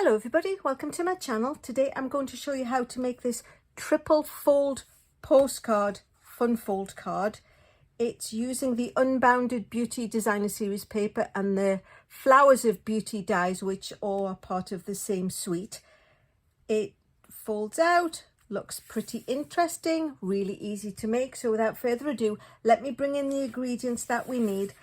Hello everybody, welcome to my channel. Today I'm going to show you how to make this triple fold postcard fun fold card. It's using the Unbounded Beauty Designer Series paper and the Flowers of Beauty dies, which all are part of the same suite. It folds out, looks pretty interesting, really easy to make. So without further ado, let me bring in the ingredients that we need.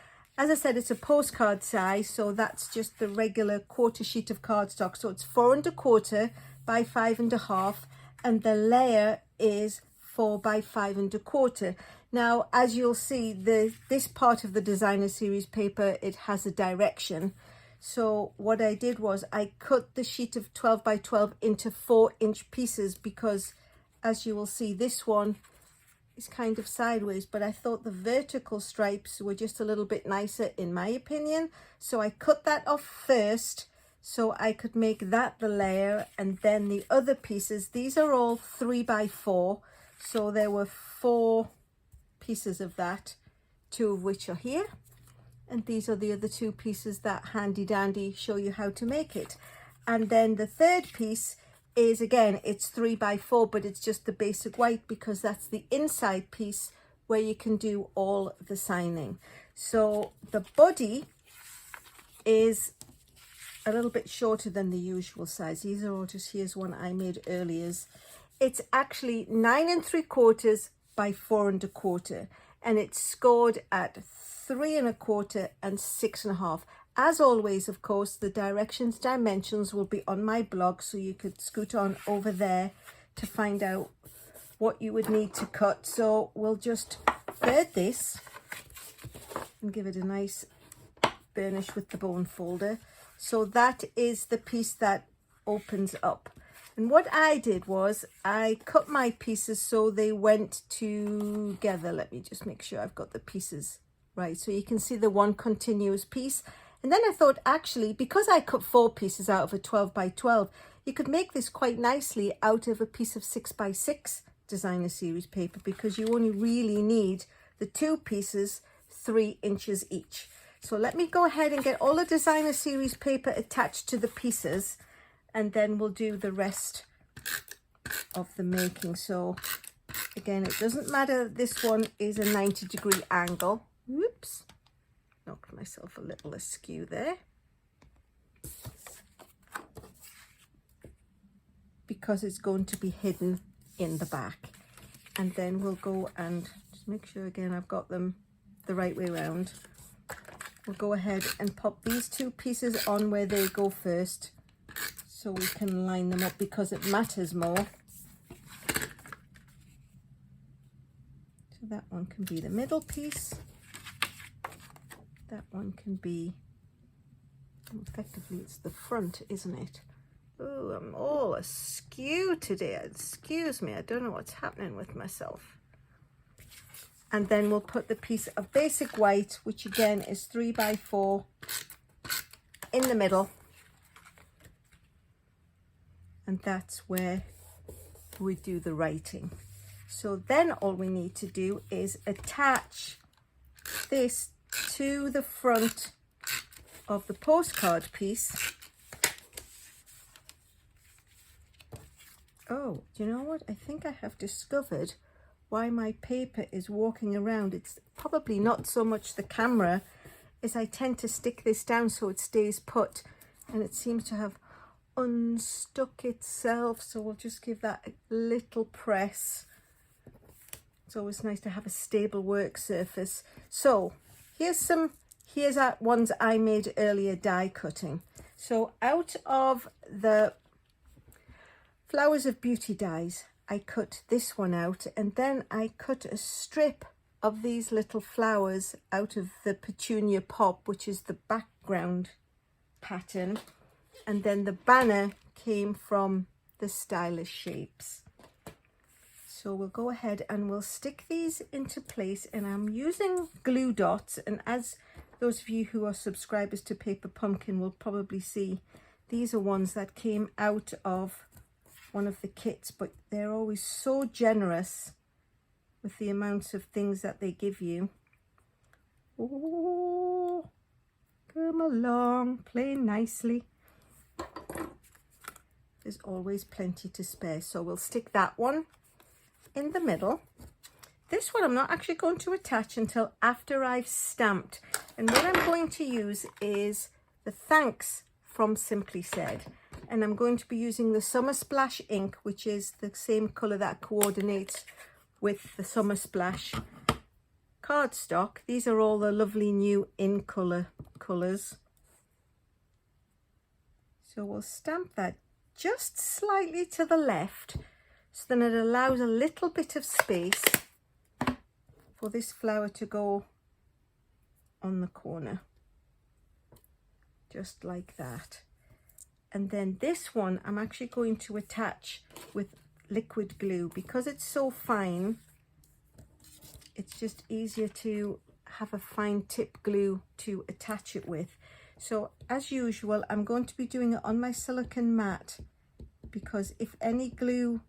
As I said, it's a postcard size, so that's just the regular quarter sheet of cardstock. So it's 4 1/4 by 5 1/2, and the layer is 4 by 5 1/4. Now, as you'll see, this part of the designer series paper, it has a direction. So what I did was I cut the sheet of 12 by 12 into 4-inch pieces because, as you will see, this one is kind of sideways, but I thought the vertical stripes were just a little bit nicer in my opinion. So I cut that off first so I could make that the layer, and then the other pieces, these are all 3 by 4. So there were 4 pieces of that, 2 of which are here. And these are the other 2 pieces that handy dandy show you how to make it. And then the third piece is, again, it's 3 by 4, but it's just the basic white because that's the inside piece where you can do all the signing. So the body is a little bit shorter than the usual size. These are all just, here's one I made earlier. It's actually 9 3/4 by 4 1/4, and it's scored at 3 1/4 and 6 1/2. As always, of course, the dimensions will be on my blog, so you could scoot on over there to find out what you would need to cut. So we'll just third this and give it a nice burnish with the bone folder. So that is the piece that opens up. And what I did was I cut my pieces so they went together. Let me just make sure I've got the pieces right. So you can see the one continuous piece. And then I thought, actually, because I cut 4 pieces out of a 12 by 12, you could make this quite nicely out of a piece of 6 by 6 designer series paper, because you only really need the 2 pieces 3 inches each. So let me go ahead and get all the designer series paper attached to the pieces, and then we'll do the rest of the making. So again, it doesn't matter, this one is a 90-degree angle. Whoops. Knocked myself a little askew there, because it's going to be hidden in the back. And then we'll go and just make sure again I've got them the right way around. We'll go ahead and pop these 2 pieces on where they go first, so we can line them up because it matters more. So that one can be the middle piece. That one can be, effectively it's the front, isn't it? Oh, I'm all askew today. Excuse me, I don't know what's happening with myself. And then we'll put the piece of basic white, which again is 3 by 4, in the middle. And that's where we do the writing. So then all we need to do is attach this to the front of the postcard piece. Oh, do you know what? I think I have discovered why my paper is walking around. It's probably not so much the camera, as I tend to stick this down so it stays put, and it seems to have unstuck itself. So we'll just give that a little press. It's always nice to have a stable work surface. So here's that ones I made earlier die cutting. So out of the Flowers of Beauty dies, I cut this one out, and then I cut a strip of these little flowers out of the Petunia Pop, which is the background pattern. And then the banner came from the Stylish Shapes. So we'll go ahead and we'll stick these into place, and I'm using glue dots. And as those of you who are subscribers to Paper Pumpkin will probably see, these are ones that came out of one of the kits, but they're always so generous with the amounts of things that they give you. Oh, come along, play nicely. there's always plenty to spare. So we'll stick that one in the middle. This one I'm not actually going to attach until after I've stamped. And what I'm going to use is the Thanks from Simply Said. And I'm going to be using the Summer Splash ink, which is the same colour that coordinates with the Summer Splash cardstock. These are all the lovely new in colours. So we'll stamp that just slightly to the left, so then it allows a little bit of space for this flower to go on the corner, just like that. And then this one I'm actually going to attach with liquid glue. Because it's so fine, it's just easier to have a fine tip glue to attach it with. So as usual, I'm going to be doing it on my silicone mat, because if any glue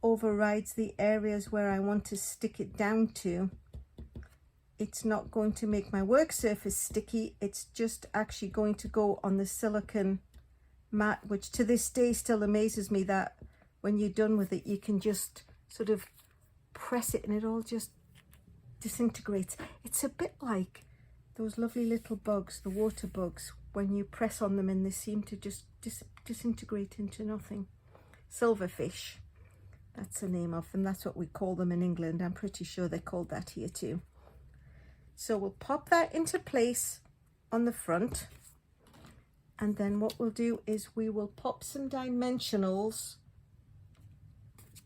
overrides the areas where I want to stick it down to, it's not going to make my work surface sticky. It's just actually going to go on the silicone mat, which to this day still amazes me that when you're done with it, you can just sort of press it and it all just disintegrates. It's a bit like those lovely little bugs, the water bugs, when you press on them and they seem to just disintegrate into nothing. Silverfish, that's the name of them. That's what we call them in England. I'm pretty sure they're called that here too. So we'll pop that into place on the front, and then what we'll do is we will pop some dimensionals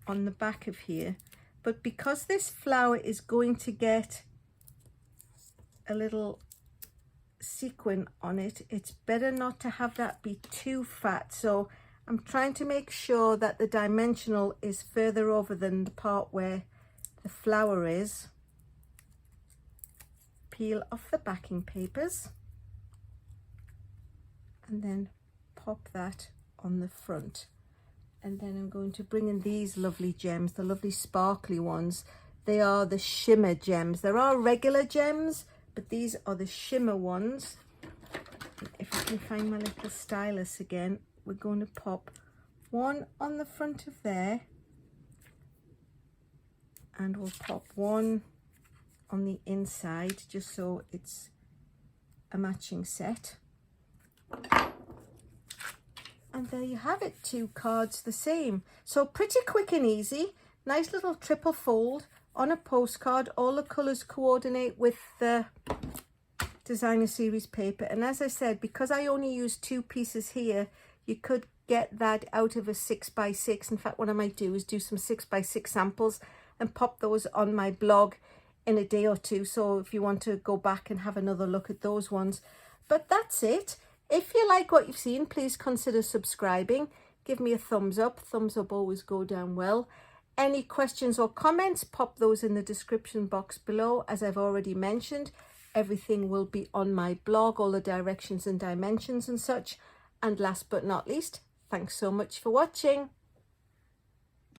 on the back of here. But because this flower is going to get a little sequin on it, it's better not to have that be too fat. So I'm trying to make sure that the dimensional is further over than the part where the flower is. Peel off the backing papers and then pop that on the front. And then I'm going to bring in these lovely gems, the lovely sparkly ones. They are the shimmer gems. There are regular gems, but these are the shimmer ones. If I can find my little stylus again, we're going to pop one on the front of there, and we'll pop one on the inside, just so it's a matching set. And there you have it, 2 cards the same. So pretty quick and easy. Nice little triple fold on a postcard. All the colours coordinate with the designer series paper. And as I said, because I only use 2 pieces here, you could get that out of a 6x6. In fact, what I might do is do some 6x6 samples and pop those on my blog in a day or two. So if you want to go back and have another look at those ones. But that's it. If you like what you've seen, please consider subscribing. Give me a thumbs up. Thumbs up always go down well. Any questions or comments, pop those in the description box below. As I've already mentioned, everything will be on my blog, all the directions and dimensions and such. And last but not least, thanks so much for watching.